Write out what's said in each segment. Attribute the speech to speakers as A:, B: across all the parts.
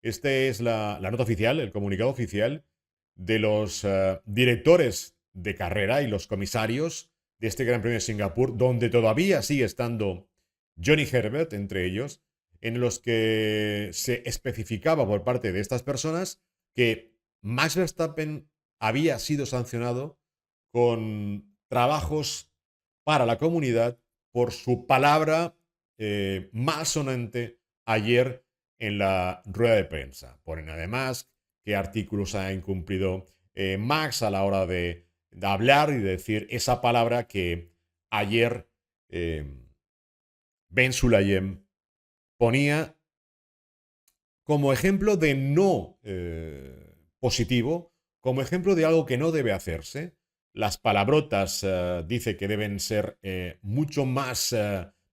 A: Esta es la nota oficial, el comunicado oficial de los directores de carrera y los comisarios de este Gran Premio de Singapur, donde todavía sigue estando Johnny Herbert entre ellos, en los que se especificaba por parte de estas personas que Max Verstappen había sido sancionado con trabajos para la comunidad por su palabra malsonante ayer en la rueda de prensa. Ponen además qué artículos ha incumplido Max a la hora de hablar y de decir esa palabra que ayer Ben Sulayem ponía como ejemplo de no positivo, como ejemplo de algo que no debe hacerse. Las palabrotas dice que deben ser mucho más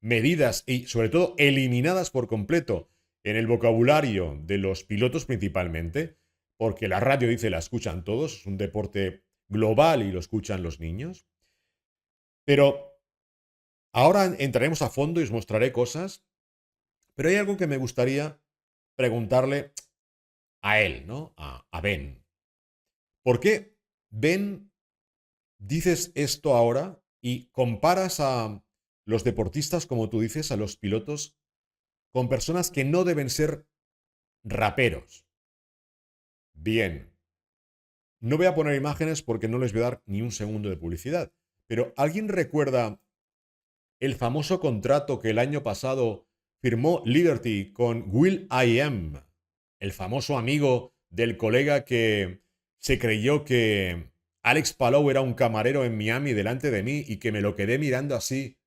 A: medidas y sobre todo eliminadas por completo en el vocabulario de los pilotos principalmente, porque la radio dice la escuchan todos, es un deporte global y lo escuchan los niños. Pero ahora entraremos a fondo y os mostraré cosas, pero hay algo que me gustaría preguntarle a él, ¿no? A Ben. ¿Por qué, Ben, dices esto ahora y comparas a los deportistas, como tú dices, a los pilotos, con personas que no deben ser raperos? Bien, no voy a poner imágenes porque no les voy a dar ni un segundo de publicidad, pero ¿alguien recuerda el famoso contrato que el año pasado firmó Liberty con Will I Am, el famoso amigo del colega que se creyó que Alex Palou era un camarero en Miami delante de mí y que me lo quedé mirando así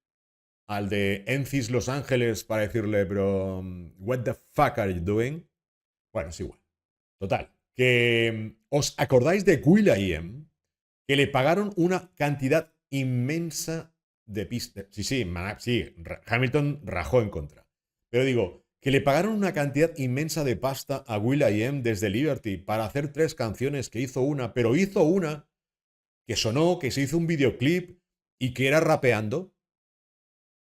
A: al de Encis Los Ángeles para decirle, bro, what the fuck are you doing? Bueno, es igual. Total. Que os acordáis de Will I Am, que le pagaron una cantidad inmensa de pistas. Sí, sí, sí, Hamilton rajó en contra. Pero digo, que le pagaron una cantidad inmensa de pasta a will.i.am desde Liberty para hacer 3 canciones, que hizo una, pero hizo una que sonó, que se hizo un videoclip y que era rapeando.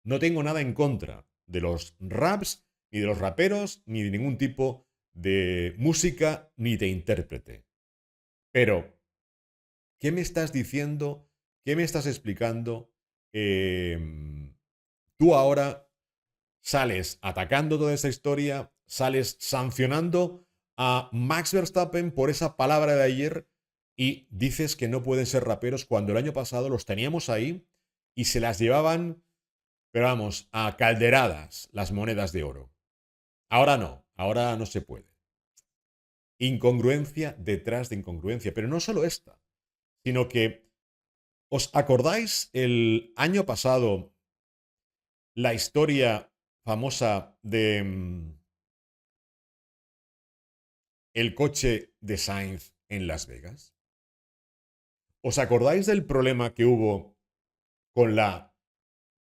A: No tengo nada en contra de los raps, ni de los raperos, ni de ningún tipo de música, ni de intérprete. Pero ¿qué me estás diciendo? ¿Qué me estás explicando? Tú ahora sales atacando toda esa historia, sales sancionando a Max Verstappen por esa palabra de ayer y dices que no pueden ser raperos cuando el año pasado los teníamos ahí y se las llevaban, pero vamos, a calderadas las monedas de oro. Ahora no se puede. Incongruencia detrás de incongruencia, pero no solo esta, sino que ¿os acordáis el año pasado la historia famosa de el coche de Sainz en Las Vegas? ¿Os acordáis del problema que hubo con la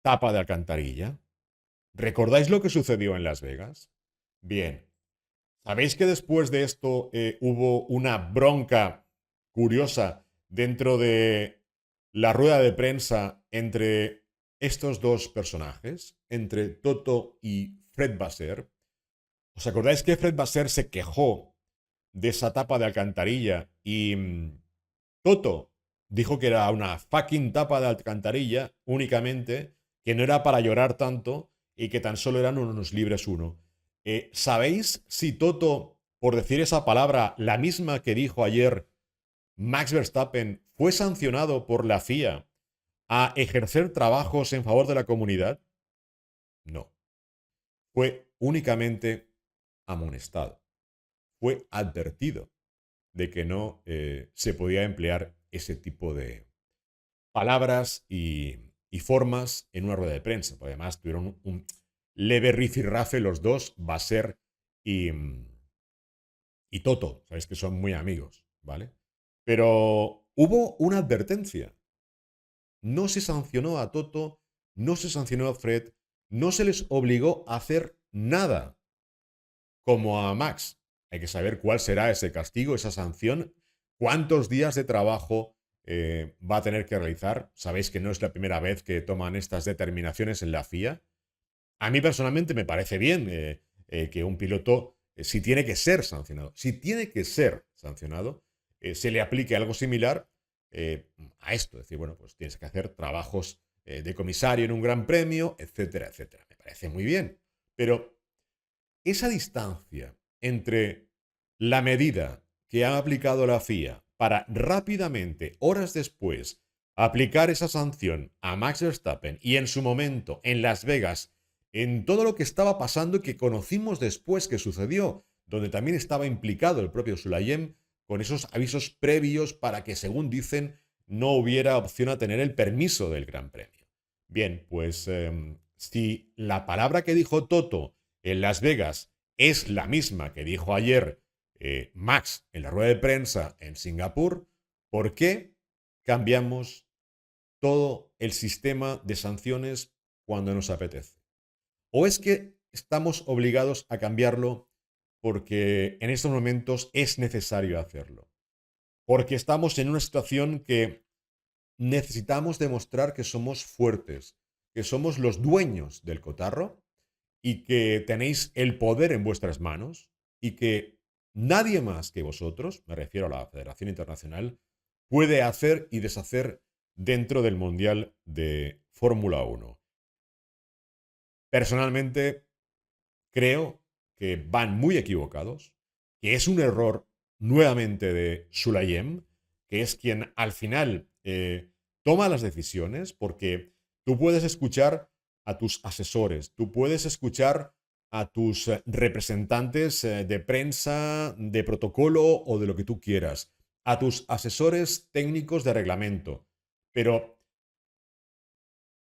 A: tapa de alcantarilla? ¿Recordáis lo que sucedió en Las Vegas? Bien, ¿sabéis que después de esto hubo una bronca curiosa dentro de la rueda de prensa entre estos dos personajes, entre Toto y Fred Vasseur? ¿Os acordáis que Fred Vasseur se quejó de esa tapa de alcantarilla y Toto dijo que era una fucking tapa de alcantarilla únicamente, que no era para llorar tanto y que tan solo eran unos libres uno? ¿Sabéis si Toto, por decir esa palabra, la misma que dijo ayer Max Verstappen, fue sancionado por la FIA a ejercer trabajos en favor de la comunidad? No. Fue únicamente amonestado. Fue advertido de que no se podía emplear ese tipo de palabras y formas en una rueda de prensa. Porque además tuvieron un leve rifirrafe los dos, Basser y, y Toto. Sabéis que son muy amigos, ¿vale? Pero hubo una advertencia. No se sancionó a Toto, no se sancionó a Fred, no se les obligó a hacer nada como a Max. Hay que saber cuál será ese castigo, esa sanción, cuántos días de trabajo va a tener que realizar. Sabéis que no es la primera vez que toman estas determinaciones en la FIA. A mí personalmente me parece bien que un piloto si tiene que ser sancionado. Si tiene que ser sancionado, se le aplique algo similar a esto. Es decir, bueno, pues tienes que hacer trabajos de comisario en un gran premio, etcétera, etcétera. Me parece muy bien. Pero esa distancia entre la medida que ha aplicado la FIA para rápidamente, horas después, aplicar esa sanción a Max Verstappen y en su momento en Las Vegas, en todo lo que estaba pasando y que conocimos después que sucedió, donde también estaba implicado el propio Sulayem con esos avisos previos para que, según dicen, no hubiera opción a tener el permiso del Gran Premio. Bien, pues si la palabra que dijo Toto en Las Vegas es la misma que dijo ayer Max en la rueda de prensa en Singapur, ¿por qué cambiamos todo el sistema de sanciones cuando nos apetece? ¿O es que estamos obligados a cambiarlo porque en estos momentos es necesario hacerlo? Porque estamos en una situación que necesitamos demostrar que somos fuertes, que somos los dueños del cotarro y que tenéis el poder en vuestras manos y que nadie más que vosotros, me refiero a la Federación Internacional, puede hacer y deshacer dentro del Mundial de Fórmula 1. Personalmente, creo que van muy equivocados, que es un error nuevamente de Sulayem, que es quien al final toma las decisiones, porque tú puedes escuchar a tus asesores, tú puedes escuchar a tus representantes de prensa, de protocolo o de lo que tú quieras, a tus asesores técnicos de reglamento, pero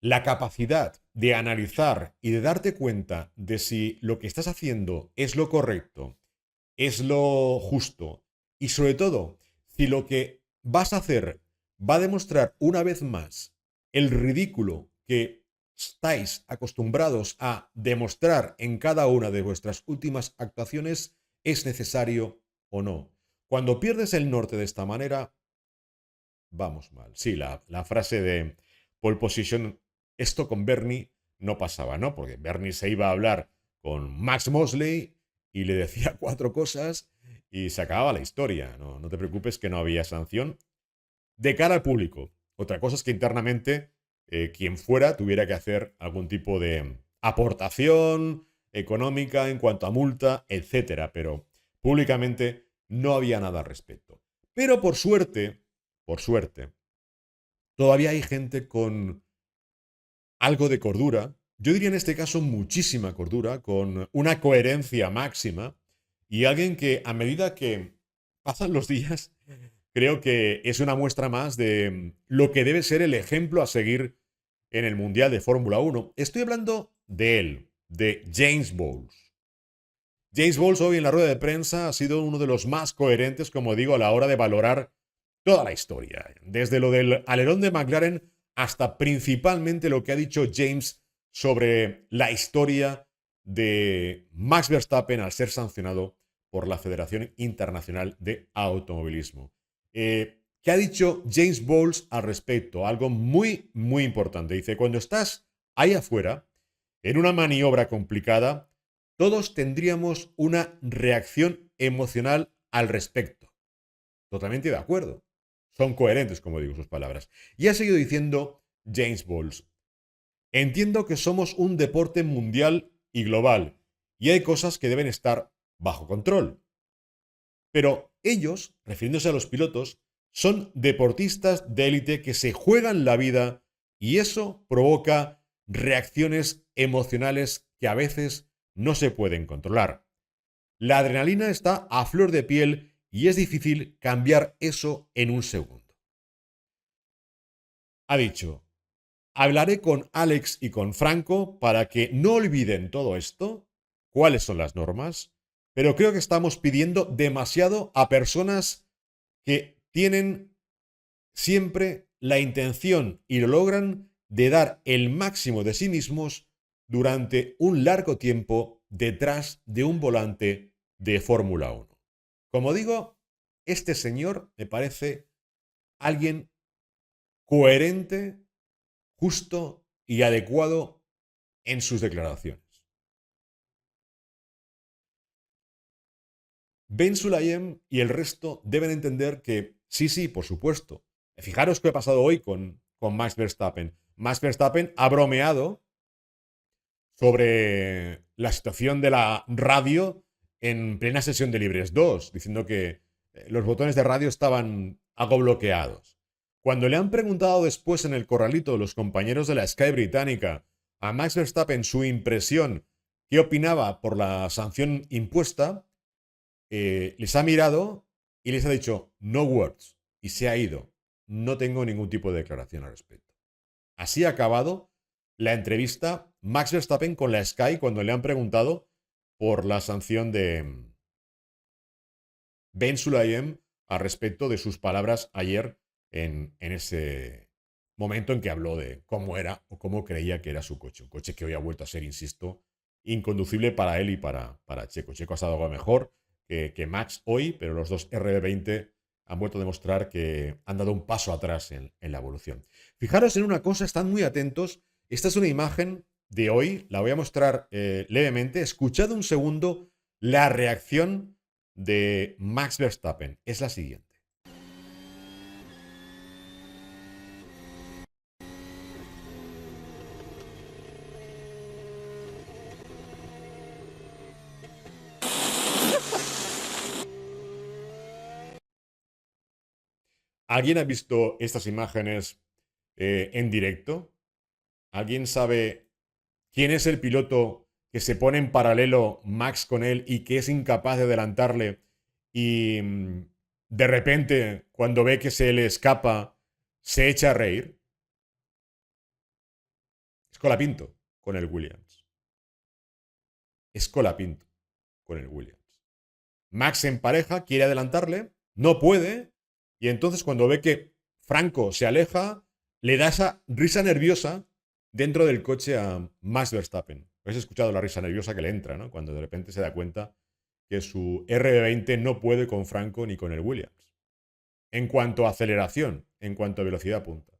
A: la capacidad de analizar y de darte cuenta de si lo que estás haciendo es lo correcto, es lo justo y sobre todo, si lo que vas a hacer va a demostrar una vez más el ridículo que estáis acostumbrados a demostrar en cada una de vuestras últimas actuaciones, es necesario o no. Cuando pierdes el norte de esta manera, vamos mal. Sí, la frase de pole position, esto con Bernie no pasaba, ¿no? Porque Bernie se iba a hablar con Max Mosley y le decía cuatro cosas y se acababa la historia. No, no te preocupes que no había sanción de cara al público. Otra cosa es que internamente quien fuera tuviera que hacer algún tipo de aportación económica en cuanto a multa, etcétera, pero públicamente no había nada al respecto. Pero por suerte, todavía hay gente con algo de cordura, yo diría en este caso muchísima cordura, con una coherencia máxima y alguien que a medida que pasan los días, creo que es una muestra más de lo que debe ser el ejemplo a seguir en el Mundial de Fórmula 1. Estoy hablando de él, de James Bowles. James Bowles hoy en la rueda de prensa ha sido uno de los más coherentes, como digo, a la hora de valorar toda la historia. Desde lo del alerón de McLaren hasta principalmente lo que ha dicho James sobre la historia de Max Verstappen al ser sancionado por la Federación Internacional de Automovilismo. ¿Qué ha dicho James Bowles al respecto? Algo muy, muy importante. Dice, cuando estás ahí afuera, en una maniobra complicada, todos tendríamos una reacción emocional al respecto. Totalmente de acuerdo. Son coherentes, como digo, sus palabras. Y ha seguido diciendo James Bowles. Entiendo que somos un deporte mundial y global, y hay cosas que deben estar bajo control. Pero ellos, refiriéndose a los pilotos, son deportistas de élite que se juegan la vida y eso provoca reacciones emocionales que a veces no se pueden controlar. La adrenalina está a flor de piel y es difícil cambiar eso en un segundo. Ha dicho, hablaré con Alex y con Franco para que no olviden todo esto, cuáles son las normas, pero creo que estamos pidiendo demasiado a personas que tienen siempre la intención y lo logran de dar el máximo de sí mismos durante un largo tiempo detrás de un volante de Fórmula 1. Como digo, este señor me parece alguien coherente, justo y adecuado en sus declaraciones. Ben Sulayem y el resto deben entender que sí, por supuesto. Fijaros qué ha pasado hoy con Max Verstappen. Max Verstappen ha bromeado sobre la situación de la radio en plena sesión de Libres 2, diciendo que los botones de radio estaban algo bloqueados. Cuando le han preguntado después en el corralito los compañeros de la Sky británica a Max Verstappen su impresión, qué opinaba por la sanción impuesta, les ha mirado y les ha dicho no words y se ha ido. No tengo ningún tipo de declaración al respecto. Así ha acabado la entrevista Max Verstappen con la Sky cuando le han preguntado por la sanción de Ben Sulayem al respecto de sus palabras ayer en ese momento en que habló de cómo era o cómo creía que era su coche. Un coche que hoy ha vuelto a ser, insisto, inconducible para él y para Checo. Checo ha estado algo mejor que Max hoy, pero los dos RB20 han vuelto a demostrar que han dado un paso atrás en la evolución. Fijaros en una cosa, están muy atentos. Esta es una imagen de hoy, la voy a mostrar levemente. Escuchad un segundo la reacción de Max Verstappen. Es la siguiente. ¿Alguien ha visto estas imágenes en directo? ¿Alguien sabe quién es el piloto que se pone en paralelo Max con él y que es incapaz de adelantarle y de repente cuando ve que se le escapa se echa a reír? Es Colapinto con el Williams. Es Colapinto con el Williams. Max en pareja quiere adelantarle, no puede, y entonces cuando ve que Franco se aleja, le da esa risa nerviosa dentro del coche a Max Verstappen. Habéis escuchado la risa nerviosa que le entra, ¿no? Cuando de repente se da cuenta que su RB20 no puede con Franco ni con el Williams. En cuanto a aceleración, en cuanto a velocidad punta.